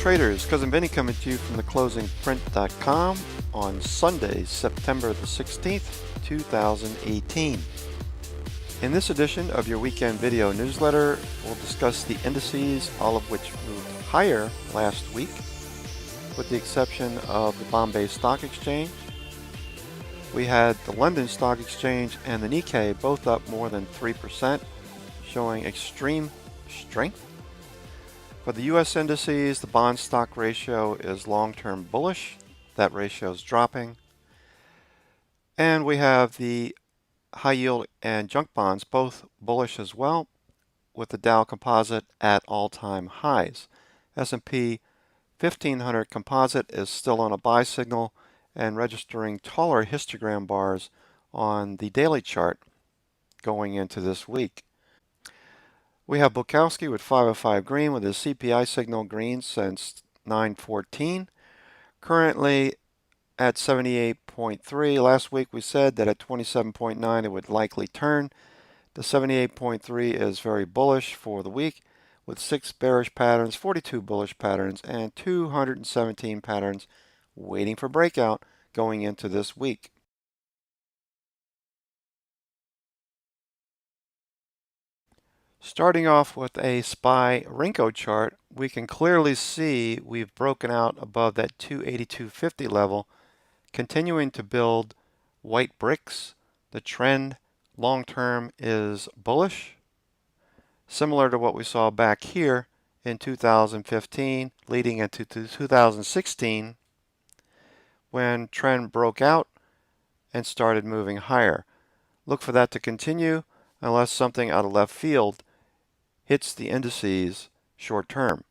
Traders, Cousin Vinny coming to you from theclosingprint.com on Sunday, September the 16th, 2018. In this edition of your weekend video newsletter, we'll discuss the indices, all of which moved higher last week, with the exception of the Bombay Stock Exchange. We had the London Stock Exchange and the Nikkei both up more than 3%, showing extreme strength. For the U.S. indices, the bond stock ratio is long-term bullish. That ratio is dropping. And we have the high yield and junk bonds both bullish as well, with the Dow Composite at all-time highs. S&P 1500 Composite is still on a buy signal and registering taller histogram bars on the daily chart going into this week. We have Bukowski with 505 green with his CPI signal green since 9/14. Currently at 78.3. Last week we said that at 27.9 it would likely turn. The 78.3 is very bullish for the week with 6 bearish patterns, 42 bullish patterns, and 217 patterns waiting for breakout going into this week. Starting off with a SPY Renko chart, we can clearly see we've broken out above that 282.50 level, continuing to build white bricks. The trend long-term is bullish, similar to what we saw back here in 2015, leading into 2016, when trend broke out and started moving higher. Look for that to continue unless something out of left field hits the indices short term.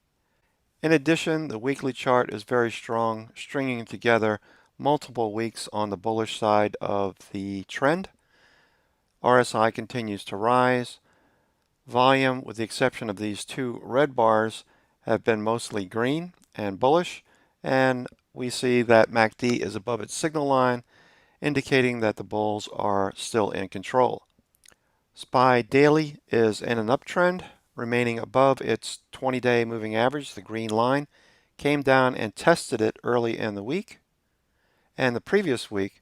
In addition, the weekly chart is very strong, stringing together multiple weeks on the bullish side of the trend. RSI continues to rise. Volume, with the exception of these two red bars, have been mostly green and bullish, and we see that MACD is above its signal line, indicating that the bulls are still in control. SPY Daily is in an uptrend, remaining above its 20-day moving average. The green line came down and tested it early in the week and the previous week,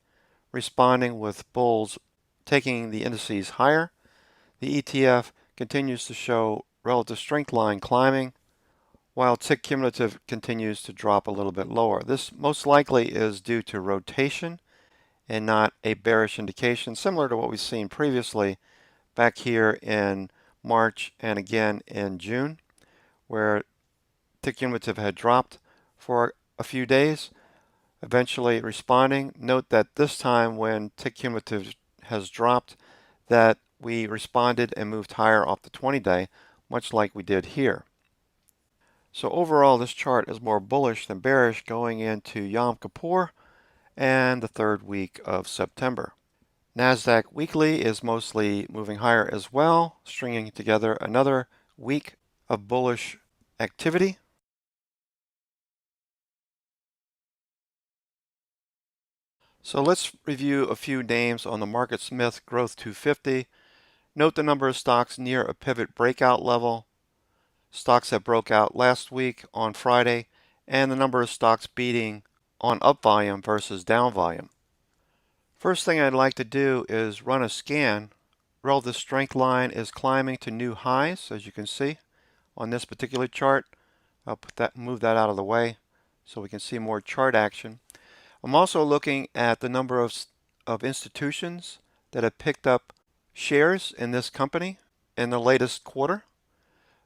responding with bulls taking the indices higher. The ETF continues to show relative strength line climbing, while tick cumulative continues to drop a little bit lower. This most likely is due to rotation and not a bearish indication, similar to what we've seen previously back here in March and again in June, where tick cumulative had dropped for a few days, eventually responding. Note that this time when tick cumulative has dropped, that we responded and moved higher off the 20-day, much like we did here. So overall, this chart is more bullish than bearish going into Yom Kippur and the third week of September. NASDAQ weekly is mostly moving higher as well, stringing together another week of bullish activity. So let's review a few names on the MarketSmith Growth 250. Note the number of stocks near a pivot breakout level, stocks that broke out last week on Friday, and the number of stocks beating on up volume versus down volume. First thing I'd like to do is run a scan. Relative strength line is climbing to new highs, as you can see on this particular chart. I'll move that out of the way so we can see more chart action. I'm also looking at the number of institutions that have picked up shares in this company in the latest quarter.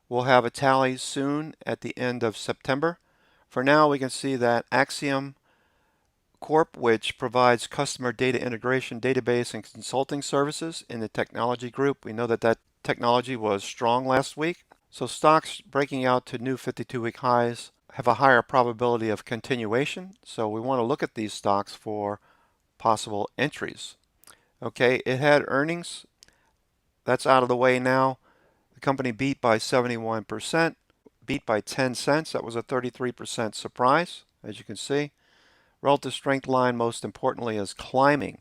We'll have a tally soon at the end of September. For now, we can see that Axiom Corp, which provides customer data integration, database, and consulting services in the technology group. We know that that technology was strong last week. So stocks breaking out to new 52-week highs have a higher probability of continuation. So we want to look at these stocks for possible entries. Okay, it had earnings. That's out of the way now. The company beat by 71%, beat by 10 cents. That was a 33% surprise, as you can see. Relative strength line, most importantly, is climbing,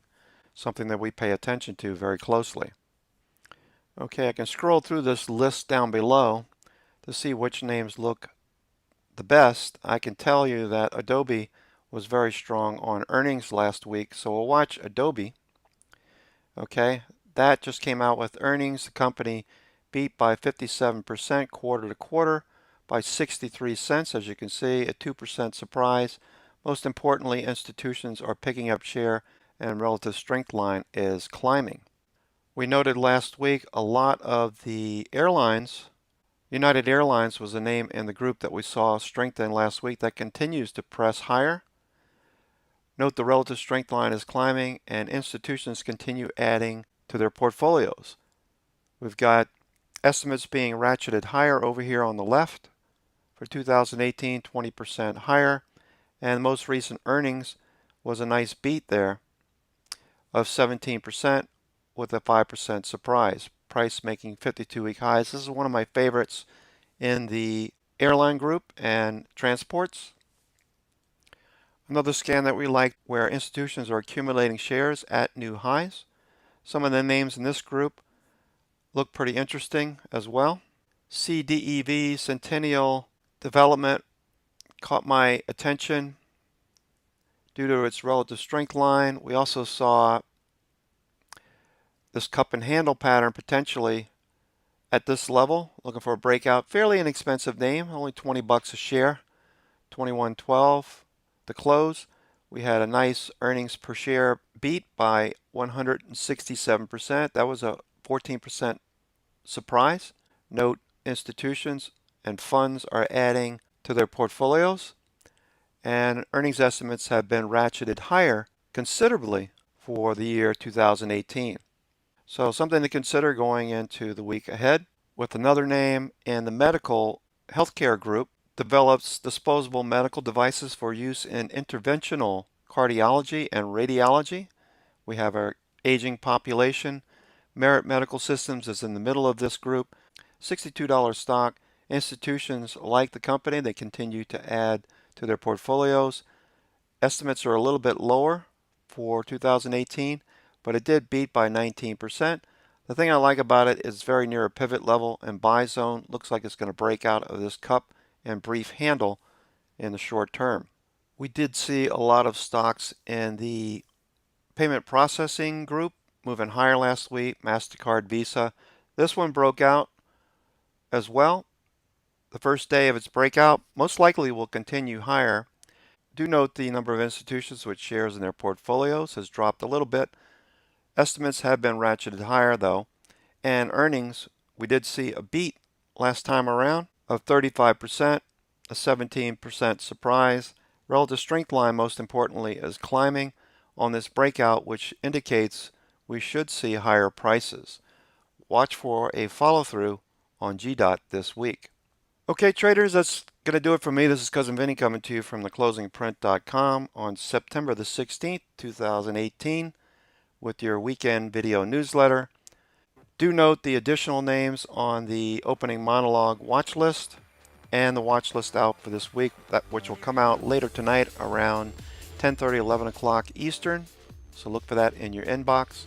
something that we pay attention to very closely. Okay, I can scroll through this list down below to see which names look the best, I can tell you that Adobe was very strong on earnings last week. So we'll watch Adobe. Okay, that just came out with earnings. The company beat by 57% quarter to quarter by 63 cents. As you can see, a 2% surprise. Most importantly, institutions are picking up share and relative strength line is climbing. We noted last week a lot of the airlines. United Airlines was a name in the group that we saw strengthen last week that continues to press higher. Note the relative strength line is climbing and institutions continue adding to their portfolios. We've got estimates being ratcheted higher over here on the left. For 2018, 20% higher. And most recent earnings was a nice beat there of 17% with a 5% surprise. Price making 52-week highs. This is one of my favorites in the airline group and transports. Another scan that we like where institutions are accumulating shares at new highs. Some of the names in this group look pretty interesting as well. CDEV, Centennial Development, caught my attention due to its relative strength line. We also saw this cup and handle pattern potentially at this level, looking for a breakout. Fairly inexpensive name, only 20 bucks a share, 21.12 the close. We had a nice earnings per share beat by 167%. That was a 14% surprise. Note institutions and funds are adding to their portfolios, and earnings estimates have been ratcheted higher considerably for the year 2018. So something to consider going into the week ahead. With another name in the medical healthcare group, develops disposable medical devices for use in interventional cardiology and radiology. We have our aging population. Merit Medical Systems is in the middle of this group. $62 stock. Institutions like the company. They continue to add to their portfolios. Estimates are a little bit lower for 2018, but it did beat by 19%. The thing I like about it is very near a pivot level and buy zone. Looks like it's going to break out of this cup and brief handle in the short term. We did see a lot of stocks in the payment processing group moving higher last week. MasterCard, Visa. This one broke out as well. The first day of its breakout most likely will continue higher. Do note the number of institutions with shares in their portfolios has dropped a little bit. Estimates have been ratcheted higher though, and earnings, we did see a beat last time around of 35%, a 17% surprise. Relative strength line, most importantly, is climbing on this breakout, which indicates we should see higher prices. Watch for a follow-through on GDOT this week. Okay, traders, that's going to do it for me. This is Cousin Vinny coming to you from theclosingprint.com on September the 16th, 2018 with your weekend video newsletter. Do note the additional names on the opening monologue watch list and the watch list out for this week, which will come out later tonight around 10:30, 11 o'clock Eastern. So look for that in your inbox.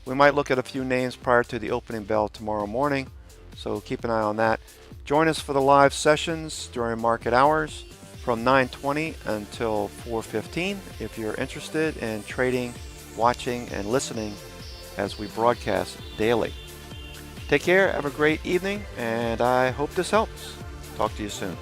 We might look at a few names prior to the opening bell tomorrow morning, so keep an eye on that. Join us for the live sessions during market hours from 9:20 until 4:15 if you're interested in trading, watching, and listening as we broadcast daily. Take care, have a great evening, and I hope this helps. Talk to you soon.